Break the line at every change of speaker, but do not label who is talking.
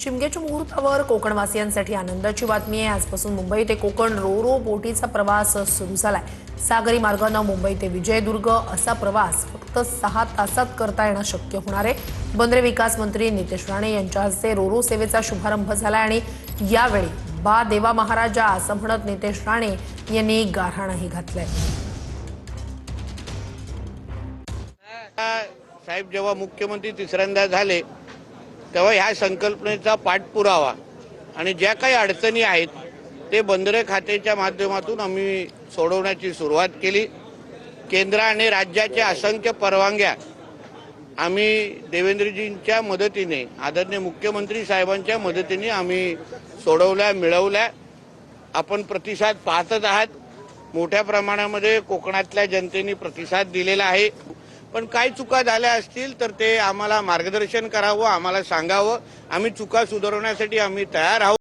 शिमग्याच्या मुहूर्तावर कोकणवासियांसाठी आनंदाची बातमी आहे। आजपासून मुंबई ते कोकण रो बोटीचा प्रवास सुरू झालाय। सागरी मार्गाने मुंबई ते विजयदुर्ग असा प्रवास फक्त 6 तासात करता येणं शक्य होणार आहे। बंदरे विकास मंत्री नितेश राणे यांच्या हस्ते रो सेवेचा शुभारंभ झाला आणि यावेळी बा देवा महाराजा असं म्हणत नितेश राणे यांनी गारहाणही घातलंय।
साहेब जेव्हा मुख्यमंत्री तिसऱ्यांदा झाले तेव्हा ह्या संकल्पनेचा पाठपुरावा आणि ज्या काही अडचणी आहेत ते बंदरे खात्याच्या माध्यमातून आम्ही सोडवण्याची सुरुवात केली। केंद्र आणि राज्याच्या असंख्य परवानग्या आम्ही देवेंद्रजींच्या मदतीने, आदरणीय मुख्यमंत्री साहेबांच्या मदतीने आम्ही सोडवल्या, मिळवल्या। आपण प्रतिसाद पाहतच आहात। मोठ्या प्रमाणामध्ये कोकणातल्या जनतेने प्रतिसाद दिलेला आहे। पण काही चुका झाल्या असतील तर ते आम्हाला मार्गदर्शन करावं, आम्हाला सांगावं। आम्ही चुका सुधारवण्यासाठी आम्ही तयार आहोत।